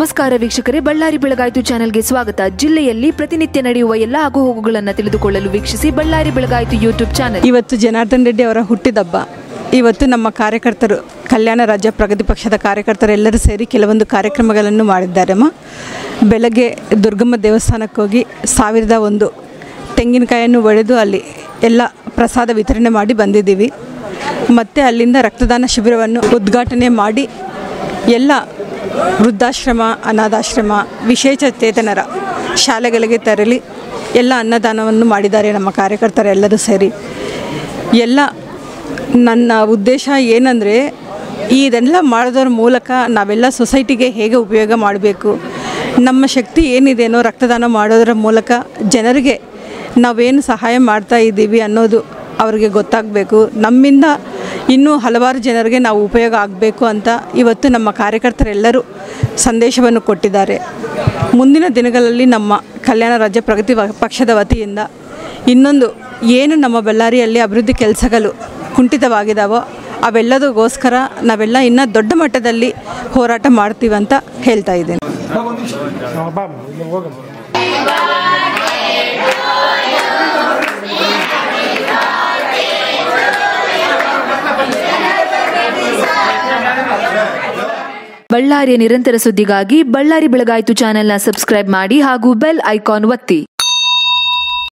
ನಮಸ್ಕಾರ ವೀಕ್ಷಕರೇ, ಬಳ್ಳಾರಿ ಬೆಳಗಾಯಿತು ಚಾನೆಲ್ಗೆ ಸ್ವಾಗತ. ಜಿಲ್ಲೆಯಲ್ಲಿ ಪ್ರತಿನಿತ್ಯ ನಡೆಯುವ ಎಲ್ಲ ಆಗುಹೋಗುಗಳನ್ನು ತಿಳಿದುಕೊಳ್ಳಲು ವೀಕ್ಷಿಸಿ ಬಳ್ಳಾರಿ ಬೆಳಗಾಯಿತು ಯೂಟ್ಯೂಬ್ ಚಾನೆಲ್. ಇವತ್ತು ಜನಾರ್ದನ್ ರೆಡ್ಡಿ ಅವರ ಹುಟ್ಟಿದಬ್ಬ. ಇವತ್ತು ನಮ್ಮ ಕಾರ್ಯಕರ್ತರು, ಕಲ್ಯಾಣ ರಾಜ್ಯ ಪ್ರಗತಿ ಪಕ್ಷದ ಕಾರ್ಯಕರ್ತರು ಎಲ್ಲರೂ ಸೇರಿ ಕೆಲವೊಂದು ಕಾರ್ಯಕ್ರಮಗಳನ್ನು ಮಾಡಿದ್ದಾರಮ್ಮ. ಬೆಳಗ್ಗೆ ದುರ್ಗಮ್ಮ ದೇವಸ್ಥಾನಕ್ಕೆ ಹೋಗಿ 1001 ತೆಂಗಿನಕಾಯನ್ನು ಒಡೆದು ಅಲ್ಲಿ ಎಲ್ಲ ಪ್ರಸಾದ ವಿತರಣೆ ಮಾಡಿ ಬಂದಿದ್ದೀವಿ. ಮತ್ತು ಅಲ್ಲಿಂದ ರಕ್ತದಾನ ಶಿಬಿರವನ್ನು ಉದ್ಘಾಟನೆ ಮಾಡಿ ಎಲ್ಲ ವೃದ್ಧಾಶ್ರಮ, ಅನಾಥಾಶ್ರಮ, ವಿಶೇಷಚೇತನರ ಶಾಲೆಗಳಿಗೆ ತೆರಳಿ ಎಲ್ಲ ಅನ್ನದಾನವನ್ನು ಮಾಡಿದ್ದಾರೆ ನಮ್ಮ ಕಾರ್ಯಕರ್ತರೆಲ್ಲರೂ ಸೇರಿ. ಎಲ್ಲ ನನ್ನ ಉದ್ದೇಶ ಏನಂದರೆ, ಇದೆಲ್ಲ ಮಾಡೋದ್ರ ಮೂಲಕ ನಾವೆಲ್ಲ ಸೊಸೈಟಿಗೆ ಹೇಗೆ ಉಪಯೋಗ ಮಾಡಬೇಕು, ನಮ್ಮ ಶಕ್ತಿ ಏನಿದೆಯೋ ರಕ್ತದಾನ ಮಾಡೋದ್ರ ಮೂಲಕ ಜನರಿಗೆ ನಾವೇನು ಸಹಾಯ ಮಾಡ್ತಾ ಇದ್ದೀವಿ ಅನ್ನೋದು ಅವ್ರಿಗೆ ಗೊತ್ತಾಗಬೇಕು. ನಮ್ಮಿಂದ ಇನ್ನೂ ಹಲವಾರು ಜನರಿಗೆ ನಾವು ಉಪಯೋಗ ಆಗಬೇಕು ಅಂತ ಇವತ್ತು ನಮ್ಮ ಕಾರ್ಯಕರ್ತರೆಲ್ಲರೂ ಸಂದೇಶವನ್ನು ಕೊಟ್ಟಿದ್ದಾರೆ. ಮುಂದಿನ ದಿನಗಳಲ್ಲಿ ನಮ್ಮ ಕಲ್ಯಾಣ ರಾಜ್ಯ ಪ್ರಗತಿ ಪಕ್ಷದ ವತಿಯಿಂದ ಇನ್ನೊಂದು ಏನು ನಮ್ಮ ಬಳ್ಳಾರಿಯಲ್ಲಿ ಅಭಿವೃದ್ಧಿ ಕೆಲಸಗಳು ಕುಂಠಿತವಾಗಿದ್ದಾವೋ ಅವೆಲ್ಲದಕ್ಕೋಸ್ಕರ ನಾವೆಲ್ಲ ಇನ್ನೂ ದೊಡ್ಡ ಮಟ್ಟದಲ್ಲಿ ಹೋರಾಟ ಮಾಡ್ತೀವಂತ ಹೇಳ್ತಾ ಇದ್ದೇನೆ. ಬಳ್ಳಾರಿಯ ನಿರಂತರ ಸುದ್ದಿಗಾಗಿ ಬಳ್ಳಾರಿ ಬೆಳಗಾಯಿತು ಚಾನೆಲ್ನ ಸಬ್ಸ್ಕ್ರೈಬ್ ಮಾಡಿ ಹಾಗೂ ಬೆಲ್ ಐಕಾನ್ ಒತ್ತಿ.